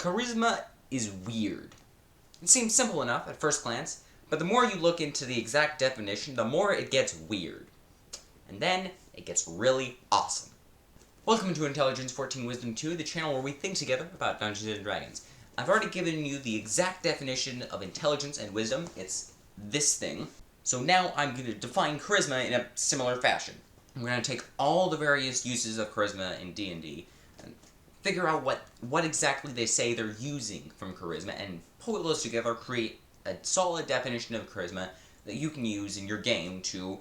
Charisma is weird. It seems simple enough at first glance, but the more you look into the exact definition, the more it gets weird. And then, it gets really awesome. Welcome to Intelligence 14 Wisdom 2, the channel where we think together about Dungeons & Dragons. I've already given you the exact definition of intelligence and wisdom. It's this thing. So now I'm going to define charisma in a similar fashion. I'm going to take all the various uses of charisma in D&D and figure out what exactly they say they're using from charisma and pull those together, create a solid definition of charisma that you can use in your game to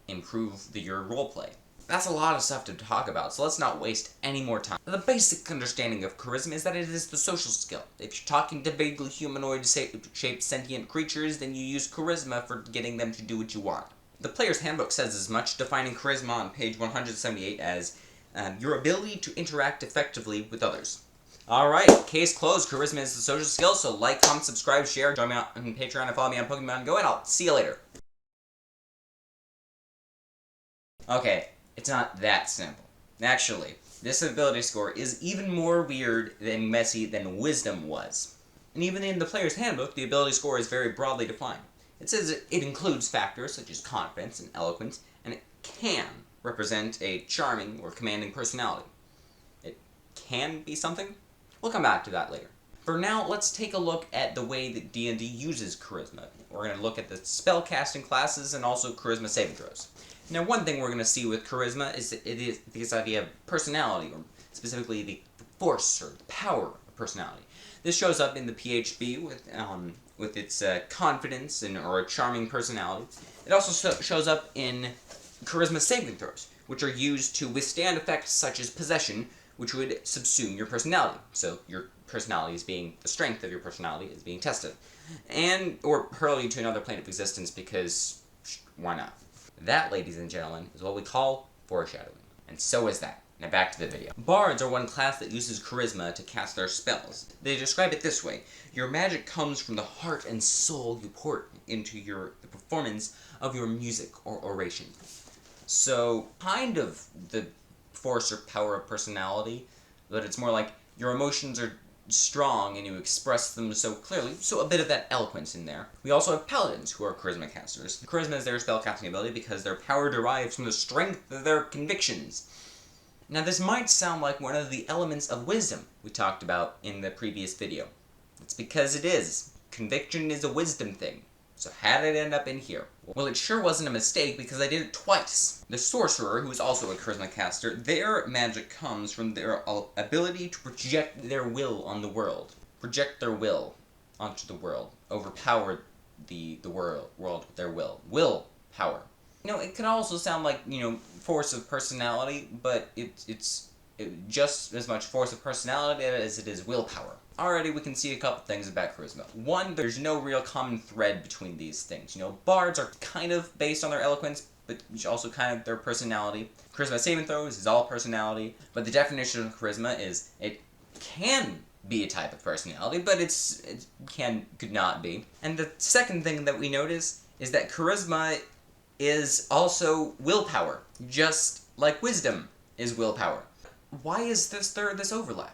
improve your roleplay. That's a lot of stuff to talk about, so let's not waste any more time. The basic understanding of charisma is that it is the social skill. If you're talking to vaguely humanoid-shaped sentient creatures, then you use charisma for getting them to do what you want. The Player's Handbook says as much, defining charisma on page 178 as your ability to interact effectively with others. Alright, case closed. Charisma is the social skill, so like, comment, subscribe, share, join me on Patreon, and follow me on Pokemon Go, and I'll see you later. Okay. It's not that simple. Actually, this ability score is even more weird and messy than Wisdom was. And even in the Player's Handbook, the ability score is very broadly defined. It says it includes factors such as confidence and eloquence, and it can represent a charming or commanding personality. It can be something? We'll come back to that later. For now, let's take a look at the way that D&D uses charisma. We're going to look at the spellcasting classes and also charisma saving throws. Now, one thing we're going to see with charisma is that it is this idea of personality, or specifically the force or the power of personality. This shows up in the PHB with its confidence or a charming personality. It also shows up in charisma saving throws, which are used to withstand effects such as possession, which would subsume your personality. So your personality is being, the strength of your personality is being tested. Or hurl you to another plane of existence because, why not? That, ladies and gentlemen, is what we call foreshadowing. And so is that. Now back to the video. Bards are one class that uses charisma to cast their spells. They describe it this way. Your magic comes from the heart and soul you pour into the performance of your music or oration. So, kind of the force or power of personality, but it's more like your emotions are strong and you express them so clearly, so a bit of that eloquence in there. We also have paladins who are charisma casters. Charisma is their spellcasting ability because their power derives from the strength of their convictions. Now this might sound like one of the elements of wisdom we talked about in the previous video. It's because it is. Conviction is a wisdom thing. So how did it end up in here? Well, it sure wasn't a mistake because I did it twice. The sorcerer, who is also a charisma caster, their magic comes from their ability to project their will on the world. Project their will onto the world. Overpower the world with their will. Will power. It can also sound like, force of personality, but it's just as much force of personality as it is willpower. Already we can see a couple things about charisma. One, there's no real common thread between these things. Bards are kind of based on their eloquence, but also kind of their personality. Charisma saving throws is all personality, but the definition of charisma is it can be a type of personality, but it could not be. And the second thing that we notice is that charisma is also willpower, just like wisdom is willpower. Why is there this overlap?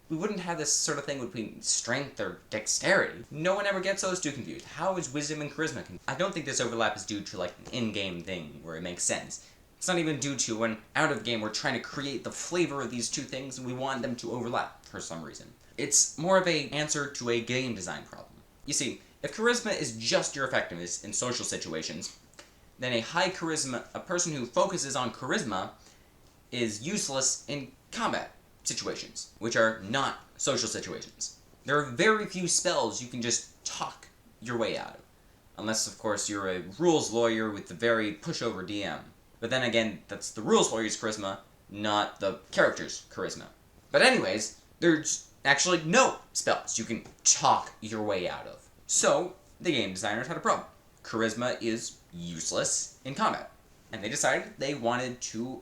We wouldn't have this sort of thing between strength or dexterity. No one ever gets those two confused. How is wisdom and charisma confused? I don't think this overlap is due to like an in-game thing where it makes sense. It's not even due to when out-of-game we're trying to create the flavor of these two things and we want them to overlap for some reason. It's more of an answer to a game design problem. You see, if charisma is just your effectiveness in social situations, then a person who focuses on charisma is useless in combat situations, which are not social situations. There are very few spells you can just talk your way out of. Unless, of course, you're a rules lawyer with the very pushover DM. But then again, that's the rules lawyer's charisma, not the character's charisma. But anyways, there's actually no spells you can talk your way out of. So, the game designers had a problem. Charisma is useless in combat. And they decided they wanted to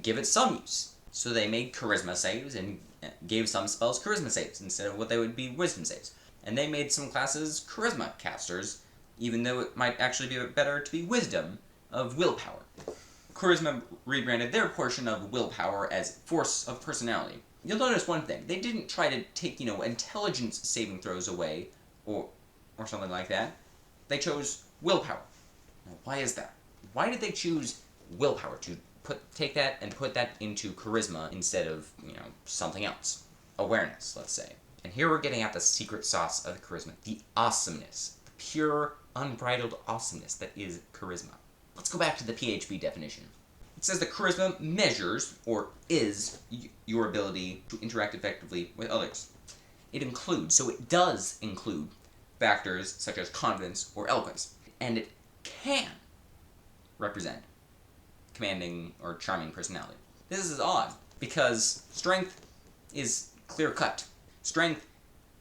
give it some use. So they made charisma saves and gave some spells charisma saves instead of what they would be wisdom saves. And they made some classes charisma casters, even though it might actually be better to be wisdom of willpower. Charisma rebranded their portion of willpower as force of personality. you'll notice one thing. They didn't try to take, intelligence saving throws away, or something like that. They chose willpower. Now, why is that? Why did they choose willpower to take that and put that into charisma instead of, something else? Awareness, let's say. And here we're getting at the secret sauce of charisma. The awesomeness. The pure, unbridled awesomeness that is charisma. Let's go back to the PHP definition. It says that charisma measures, or is, your ability to interact effectively with others. It does include factors such as confidence or eloquence. And it can represent commanding or charming personality. This is odd, because strength is clear-cut. Strength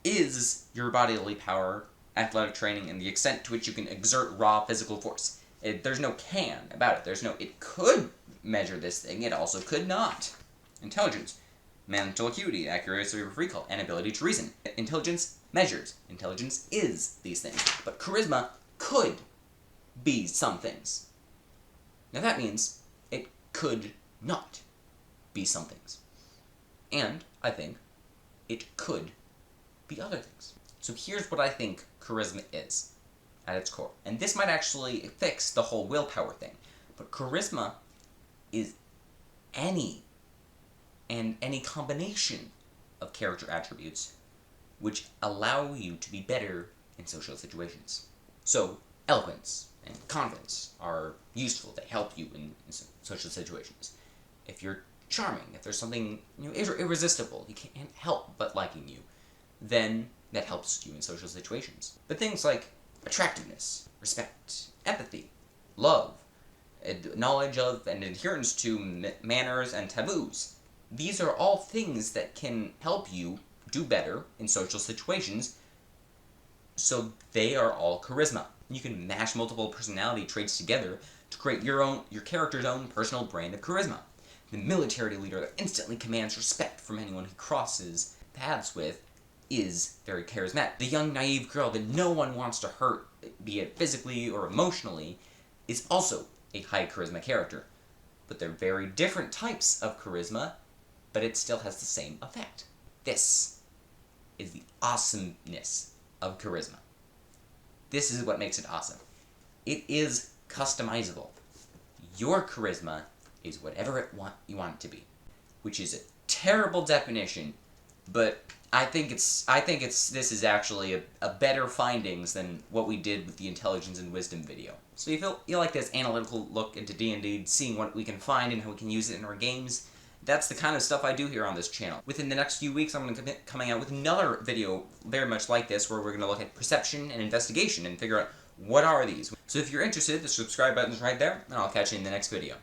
is your bodily power, athletic training, and the extent to which you can exert raw physical force. There's no can about it. It could measure this thing, it also could not. Intelligence. Mental acuity, accuracy of recall, and ability to reason. Intelligence measures. Intelligence is these things. But charisma could be some things. Now that means it could not be some things. And, I think, it could be other things. So here's what I think charisma is, at its core. And this might actually fix the whole willpower thing. But charisma is any combination of character attributes which allow you to be better in social situations. So, eloquence and confidence are useful. They help you in social situations. If you're charming, if there's something irresistible, you can't help but liking you, then that helps you in social situations. But things like attractiveness, respect, empathy, love, knowledge of and adherence to manners and taboos, these are all things that can help you do better in social situations, so they are all charisma. You can mash multiple personality traits together to create your character's own personal brand of charisma. The military leader that instantly commands respect from anyone he crosses paths with is very charismatic. The young, naive girl that no one wants to hurt, be it physically or emotionally, is also a high charisma character. But they're very different types of charisma, but it still has the same effect. This is the awesomeness of charisma. This is what makes it awesome. It is customizable. Your charisma is whatever you want it to be, which is a terrible definition, but I think this is actually a better findings than what we did with the intelligence and wisdom video. So if you like this analytical look into D&D, seeing what we can find and how we can use it in our games, that's the kind of stuff I do here on this channel. Within the next few weeks, I'm going to be coming out with another video very much like this, where we're going to look at perception and investigation and figure out what are these. So if you're interested, the subscribe button's right there, and I'll catch you in the next video.